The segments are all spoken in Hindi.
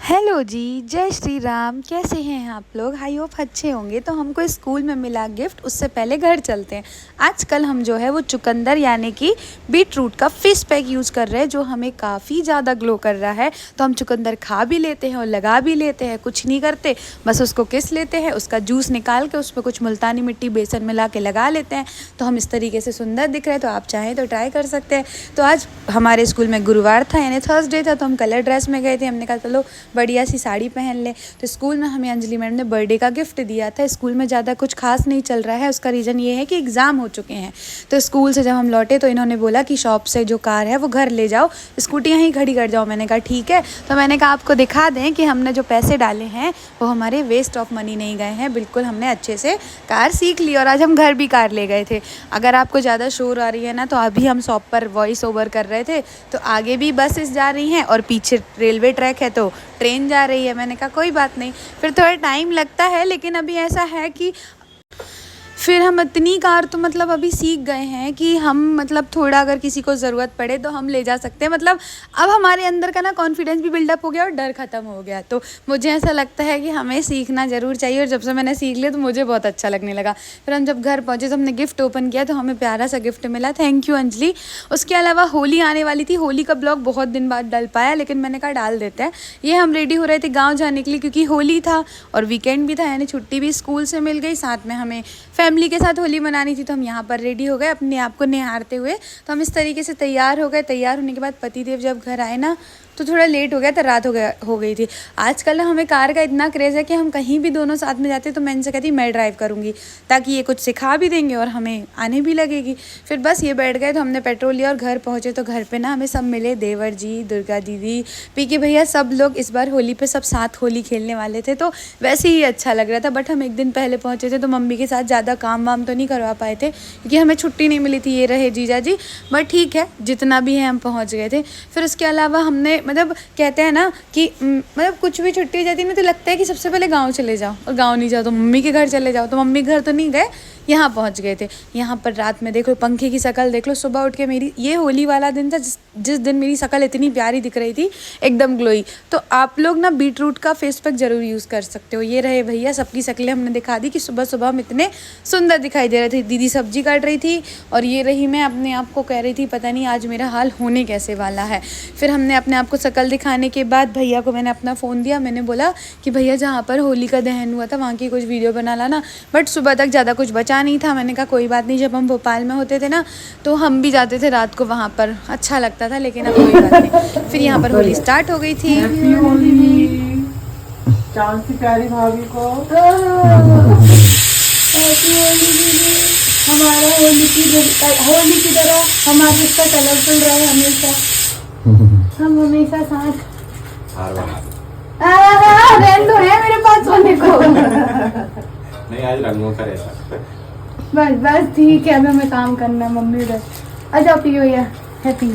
हेलो जी, जय श्री राम। कैसे हैं आप लोग? आई होप अच्छे होंगे। तो हमको स्कूल में मिला गिफ्ट, उससे पहले घर चलते हैं। आजकल हम जो है वो चुकंदर यानी कि बीट रूट का फिश पैक यूज़ कर रहे हैं, जो हमें काफ़ी ज़्यादा ग्लो कर रहा है। तो हम चुकंदर खा भी लेते हैं और लगा भी लेते हैं, कुछ नहीं करते, बस उसको किस लेते हैं, उसका जूस निकाल के उसमें कुछ मुल्तानी मिट्टी बेसन मिला के लगा लेते हैं। तो हम इस तरीके से सुंदर दिख रहे हैं। तो आप चाहें तो ट्राई कर सकते हैं। तो आज हमारे स्कूल में गुरुवार था यानी थर्सडे था, तो हम कलर ड्रेस में गए थे। हमने कहा चलो बढ़िया सी साड़ी पहन ले। तो स्कूल में हमें अंजलि मैडम ने बर्थडे का गिफ्ट दिया था। स्कूल में ज़्यादा कुछ खास नहीं चल रहा है, उसका रीज़न ये है कि एग्ज़ाम हो चुके हैं। तो स्कूल से जब हम लौटे तो इन्होंने बोला कि शॉप से जो कार है वो घर ले जाओ, स्कूटी यहीं खड़ी कर जाओ। मैंने कहा ठीक है। तो मैंने कहा आपको दिखा दें कि हमने जो पैसे डाले हैं वो हमारे वेस्ट ऑफ मनी नहीं गए हैं, बिल्कुल हमने अच्छे से कार सीख ली और आज हम घर भी कार ले गए थे। अगर आपको ज़्यादा शोर आ रही है ना, तो अभी हम शॉप पर वॉइस ओवर कर रहे थे, तो आगे भी बसेस जा रही हैं और पीछे रेलवे ट्रैक है तो ट्रेन जा रही है। मैंने कहा कोई बात नहीं, फिर थोड़ा टाइम लगता है, लेकिन अभी ऐसा है कि फिर हम इतनी कार तो मतलब अभी सीख गए हैं कि हम मतलब थोड़ा अगर किसी को ज़रूरत पड़े तो हम ले जा सकते हैं। मतलब अब हमारे अंदर का ना कॉन्फिडेंस भी बिल्डअप हो गया और डर ख़त्म हो गया। तो मुझे ऐसा लगता है कि हमें सीखना ज़रूर चाहिए, और जब से मैंने सीख लिया तो मुझे बहुत अच्छा लगने लगा। फिर हम जब घर पहुँचे तो हमने गिफ्ट ओपन किया, तो हमें प्यारा सा गिफ्ट मिला, थैंक यू अंजलि। उसके अलावा होली आने वाली थी, होली का ब्लॉग बहुत दिन बाद डल पाया, लेकिन मैंने कहा डाल देते हैं। ये हम रेडी हो रहे थे गाँव जाने के लिए, क्योंकि होली था और वीकेंड भी था, यानी छुट्टी भी स्कूल से मिल गई, साथ में हमें फैमिली के साथ होली मनानी थी। तो हम यहाँ पर रेडी हो गए अपने आप को निहारते हुए। तो हम इस तरीके से तैयार हो गए। तैयार होने के बाद पतिदेव जब घर आए ना, तो थोड़ा लेट हो गया था, रात हो गई थी। आजकल ना हमें कार का इतना क्रेज़ है कि हम कहीं भी दोनों साथ में जाते तो मैं इनसे कहती मैं ड्राइव करूँगी, ताकि ये कुछ सिखा भी देंगे और हमें आने भी लगेगी। फिर बस ये बैठ गए, तो हमने पेट्रोल लिया और घर पहुँचे। तो घर पे ना हमें सब मिले, देवर जी, दुर्गा दीदी, पीके भैया, सब लोग इस बार होली पे सब साथ होली खेलने वाले थे। तो वैसे ही अच्छा लग रहा था। बट हम एक दिन पहले पहुँचे थे, तो मम्मी के साथ ज़्यादा काम वाम तो नहीं करवा पाए थे, क्योंकि हमें छुट्टी नहीं मिली थी। ये रहे जीजा जी, बट ठीक है, जितना भी है हम पहुँच गए थे। फिर उसके अलावा हमने मतलब कहते हैं ना कि मतलब कुछ भी छुट्टी हो जाती है ना, तो लगता है कि सबसे पहले गांव चले जाओ, और गांव नहीं जाओ तो मम्मी के घर चले जाओ। तो मम्मी घर तो नहीं गए, यहाँ पहुँच गए थे। यहाँ पर रात में देख लो पंखे की शक्ल देख लो। सुबह उठ के मेरी, ये होली वाला दिन था जिस दिन मेरी शक्ल इतनी प्यारी दिख रही थी, एकदम ग्लोई। तो आप लोग ना बीट रूट का फेस पैक ज़रूर यूज़ कर सकते हो। ये रहे भैया, सबकी शक्लें हमने दिखा दी कि सुबह सुबह हम इतने सुंदर दिखाई दे रहे थे। दीदी सब्जी काट रही थी और ये रही मैं अपने आप को कह रही थी पता नहीं आज मेरा हाल होने कैसे वाला है। फिर हमने अपने आप को शक्ल दिखाने के बाद भैया को मैंने अपना फ़ोन दिया। मैंने बोला कि भैया जहाँ पर होली का दहन हुआ था वहाँ की कुछ वीडियो बना लाना। बट सुबह तक ज़्यादा कुछ बचा नहीं था। मैंने कहा कोई बात नहीं, जब हम भोपाल में होते थे ना तो हम भी जाते थे रात को वहाँ पर, अच्छा लगता था, लेकिन अब कोई बात नहीं। फिर यहाँ पर होली स्टार्ट हो गई थी। चांद की प्यारी भाभी को हमारा होली की तरह हमारे इसका कलरफुल रहे हमेशा, हम हमेशा साथ रेंडो है मेरे पास सोने को। नहीं, आज रंगों का रहता। बस ठीक है, अब हमें काम करना है। मम्मी उधर आ जाओ, पी भैया, हैप्पी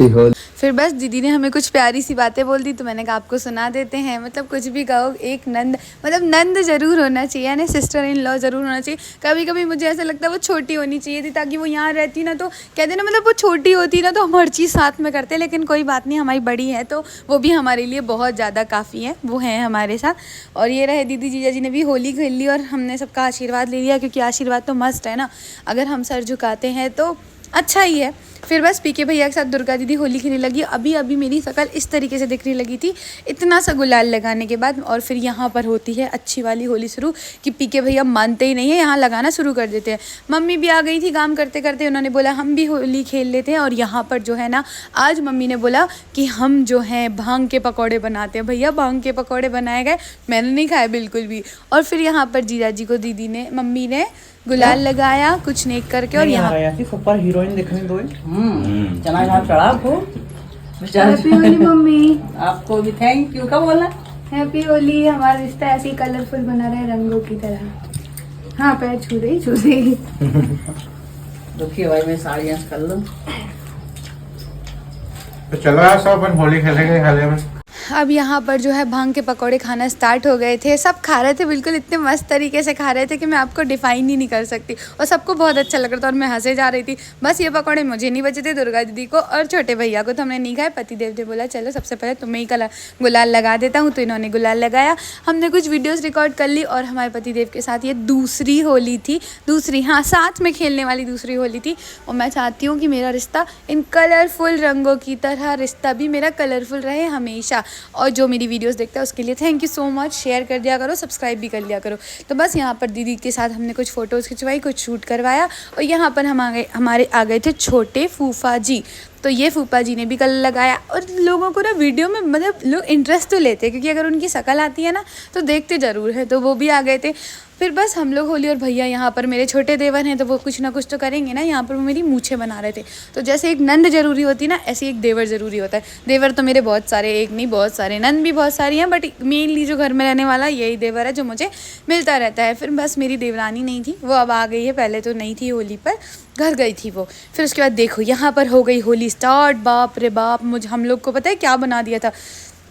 होली। फिर बस दीदी ने हमें कुछ प्यारी सी बातें बोल दी, तो मैंने कहा आपको सुना देते हैं। मतलब कुछ भी कहो, एक नंद मतलब नंद ज़रूर होना चाहिए, यानी सिस्टर इन लॉ ज़रूर होना चाहिए। कभी कभी मुझे ऐसा लगता है वो छोटी होनी चाहिए थी, ताकि वो यहाँ रहती ना, तो कहते ना मतलब वो छोटी होती ना तो हम हर चीज़ साथ में करते। लेकिन कोई बात नहीं, हमारी बड़ी है तो वो भी हमारे लिए बहुत ज़्यादा काफ़ी है, वो हैं हमारे साथ। और ये रहे दीदी, जीजा जी ने भी होली खेल ली और हमने सबका आशीर्वाद ले लिया, क्योंकि आशीर्वाद तो मस्ट है ना, अगर हम सर झुकाते हैं तो अच्छा ही है। फिर बस पीके भैया के साथ दुर्गा दीदी होली खेलने लगी। अभी अभी मेरी शक्ल इस तरीके से दिखने लगी थी, इतना सा गुलाल लगाने के बाद। और फिर यहाँ पर होती है अच्छी वाली होली शुरू, कि पीके भैया मानते ही नहीं है, यहाँ लगाना शुरू कर देते हैं। मम्मी भी आ गई थी काम करते करते, उन्होंने बोला हम भी होली खेल लेते हैं। और यहाँ पर जो है ना, आज मम्मी ने बोला कि हम जो हैं भांग के पकौड़े बनाते हैं। भैया भांग के पकौड़े बनाए गए, मैंने नहीं खाए बिल्कुल भी। और फिर यहाँ पर जीजा जी को दीदी ने, मम्मी ने गुलाल लगाया कुछ नेक करके। और यहाँ सुपर हीरोइन दिखने दो। चना यहाँ चढ़ा को। Happy Holi mummy. आपको भी थैंक यू। कब बोला हैप्पी होली। हमारा रिश्ता ऐसे ही कलरफुल बना रहे, रंगों की तरह। हाँ, पैर छू रही। दुखी भाई मैं साड़ियाँ कर लूँ। तो चलो यार, सब अपन होली खेलेंगे खाली में। अब यहाँ पर जो है भांग के पकौड़े खाना स्टार्ट हो गए थे। सब खा रहे थे, बिल्कुल इतने मस्त तरीके से खा रहे थे कि मैं आपको डिफाइन ही नहीं कर सकती, और सबको बहुत अच्छा लग रहा था और मैं हंसे जा रही थी। बस ये पकौड़े मुझे नहीं बचे थे, दुर्गा दीदी को और छोटे भैया को तो हमने नहीं खाए। पति देव ने बोला चलो सबसे पहले तुम्हें ही गुलाल लगा देता हूँ, तो इन्होंने गुलाल लगाया। हमने कुछ वीडियोज़ रिकॉर्ड कर ली और हमारे पति देव के साथ ये दूसरी होली थी, हाँ साथ में खेलने वाली दूसरी होली थी। और मैं चाहती हूँ कि मेरा रिश्ता इन कलरफुल रंगों की तरह रिश्ता भी मेरा कलरफुल रहे हमेशा। और जो मेरी वीडियोस देखता है उसके लिए thank you so much. Share कर दिया करो, सब्सक्राइब भी कर लिया करो। तो बस यहाँ पर दीदी के साथ हमने कुछ फ़ोटोज़ खिंचवाई, कुछ शूट करवाया और यहाँ पर हमारे आ गए थे छोटे फूफा जी। तो ये फूफा जी ने भी कलर लगाया और लोगों को ना वीडियो में मतलब लोग इंटरेस्ट तो लेते हैं, क्योंकि अगर उनकी शक्ल आती है ना तो देखते ज़रूर है। तो वो भी आ गए थे। फिर बस हम लोग होली, और भैया यहाँ पर मेरे छोटे देवर हैं तो वो कुछ ना कुछ तो करेंगे ना। यहाँ पर वो मेरी मूछें बना रहे थे। तो जैसे एक नंद ज़रूरी होती है ना, ऐसे एक देवर ज़रूरी होता है। देवर तो मेरे बहुत सारे, एक नहीं बहुत सारे, नंद भी बहुत सारी हैं, बट मेनली जो घर में रहने वाला यही देवर है जो मुझे मिलता रहता है। फिर बस मेरी देवरानी नहीं थी, वो अब आ गई है, पहले तो नहीं थी होली पर, घर गई थी वो। फिर उसके बाद देखो यहाँ पर हो गई होली स्टार्ट। बाप रे बाप, हम लोग को पता है क्या बना दिया था,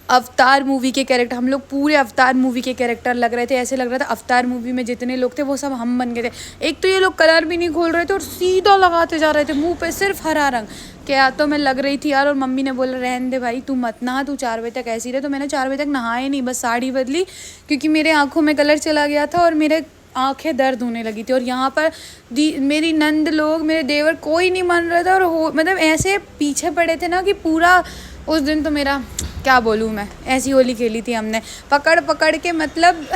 अवतार मूवी के कैरेक्टर। हम लोग पूरे अवतार मूवी के कैरेक्टर लग रहे थे। ऐसे लग रहा था अवतार मूवी में जितने लोग थे वो सब हम बन गए थे। एक तो ये लोग कलर भी नहीं खोल रहे थे और सीधा लगाते जा रहे थे मुंह पे सिर्फ हरा रंग। क्या तो मैं लग रही थी यार, और मम्मी ने बोला रहने दे भाई, तू मत नहा, तू 4 बजे तक ऐसी रहे। तो मैंने 4 बजे तक नहाए नहीं, बस साड़ी बदली, क्योंकि मेरे आँखों में कलर चला गया था और मेरे आंखें दर्द होने लगी थी। और यहाँ पर मेरी नंद लोग, मेरे देवर, कोई नहीं मान रहा था। और मतलब ऐसे पीछे पड़े थे ना कि पूरा उस दिन तो मेरा क्या बोलूँ मैं, ऐसी होली खेली थी हमने पकड़ पकड़ के। मतलब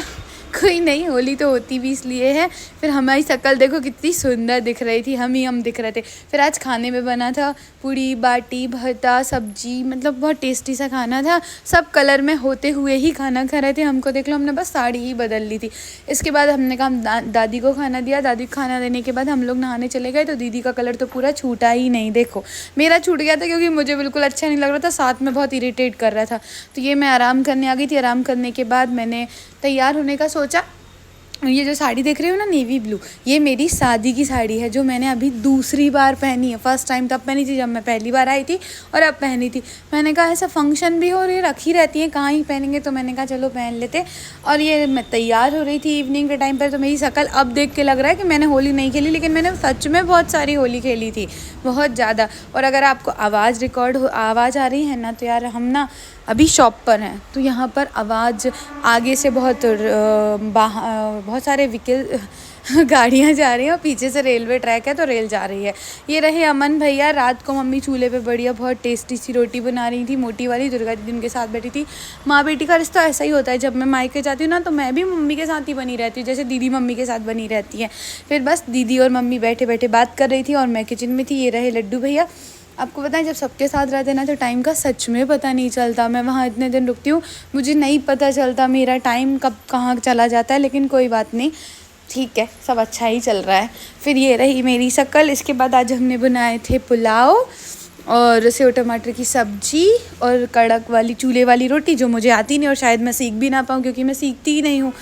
कोई नहीं, होली तो होती भी इसलिए है। फिर हमारी शक्ल देखो कितनी सुंदर दिख रही थी, हम दिख रहे थे। फिर आज खाने में बना था पूड़ी बाटी भरता सब्जी, मतलब बहुत टेस्टी सा खाना था। सब कलर में होते हुए ही खाना खा रहे थे। हमको देख लो, हमने बस साड़ी ही बदल ली थी। इसके बाद हमने कहा दादी को खाना दिया। दादी को खाना देने के बाद हम लोग नहाने चले गए। तो दीदी का कलर तो पूरा छूटा ही नहीं, देखो मेरा छूट गया था क्योंकि मुझे बिल्कुल अच्छा नहीं लग रहा था, साथ में बहुत इरिटेट कर रहा था। तो ये मैं आराम करने आ गई थी। आराम करने के बाद मैंने तैयार होने का सोचा। ये जो साड़ी देख रहे हो ना, नेवी ब्लू, ये मेरी शादी की साड़ी है जो मैंने अभी दूसरी बार पहनी है। फर्स्ट टाइम तब पहनी थी जब मैं पहली बार आई थी, और अब पहनी थी। मैंने कहा ऐसा फंक्शन भी हो रही रखी रहती है, कहाँ ही पहनेंगे, तो मैंने कहा चलो पहन लेते। और ये मैं तैयार हो रही थी इवनिंग के टाइम पर। तो मेरी शक्ल अब देख के लग रहा है कि मैंने होली नहीं खेली, लेकिन मैंने सच में बहुत सारी होली खेली थी, बहुत ज़्यादा। और अगर आपको आवाज़ आवाज़ आ रही है ना, तो यार हम ना अभी शॉप पर हैं, तो यहाँ पर आवाज़ आगे से बहुत सारे व्हीकल गाड़ियाँ जा रही हैं और पीछे से रेलवे ट्रैक है तो रेल जा रही है। ये रहे अमन भैया। रात को मम्मी चूल्हे पे बढ़िया बहुत टेस्टी सी रोटी बना रही थी, मोटी वाली। दुर्गा दीदी उनके साथ बैठी थी। माँ बेटी का रिश्ता ऐसा ही होता है। जब मैं मायके जाती हूँ ना, तो मैं भी मम्मी के साथ ही बनी रहती हूँ, जैसे दीदी मम्मी के साथ बनी रहती है। फिर बस दीदी और मम्मी बैठे बैठे बात कर रही थी और मैं किचन में थी। ये रहे लड्डू भैया। आपको पता है जब सबके साथ रहते हैं ना, तो टाइम का सच में पता नहीं चलता। मैं वहाँ इतने दिन रुकती हूँ, मुझे नहीं पता चलता मेरा टाइम कब कहाँ चला जाता है। लेकिन कोई बात नहीं, ठीक है, सब अच्छा ही चल रहा है। फिर ये रही मेरी शक्ल। इसके बाद आज हमने बनाए थे पुलाव और सेव टमाटर की सब्जी और कड़क वाली चूल्हे वाली रोटी, जो मुझे आती नहीं और शायद मैं सीख भी ना पाऊँ, क्योंकि मैं सीखती ही नहीं हूँ।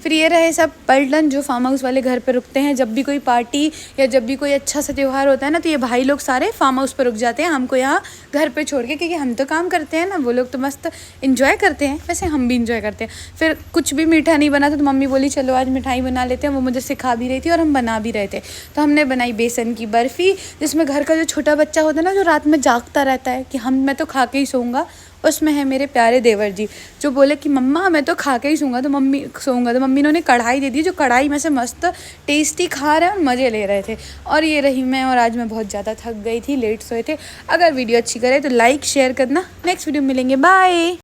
फिर ये रहे सब पलटन, जो फार्म हाउस वाले घर पे रुकते हैं। जब भी कोई पार्टी या जब भी कोई अच्छा सा त्यौहार होता है ना, तो ये भाई लोग सारे फार्म हाउस पर रुक जाते हैं हमको यहाँ घर पे छोड़ के, क्योंकि हम तो काम करते हैं ना, वो लोग तो मस्त इन्जॉय करते हैं। वैसे हम भी इन्जॉय करते हैं। फिर कुछ भी मीठा नहीं बना था, तो मम्मी बोली चलो आज मिठाई बना लेते हैं। वो मुझे सिखा भी रही थी और हम बना भी रहे थे। तो हमने बनाई बेसन की बर्फ़ी, जिसमें घर का जो छोटा बच्चा होता है ना, जो रात में जागता रहता है कि मैं तो खा के ही सोऊंगा, उसमें है मेरे प्यारे देवर जी, जो बोले कि मम्मा मैं तो खा के ही सोऊंगा। तो मम्मी ने उन्हें कढ़ाई दे दी, जो कढ़ाई में से मस्त टेस्टी खा रहे हैं और मज़े ले रहे थे। और ये रही मैं, और आज मैं बहुत ज़्यादा थक गई थी, लेट सोए थे। अगर वीडियो अच्छी करे तो लाइक शेयर करना। नेक्स्ट वीडियो मिलेंगे, बाय।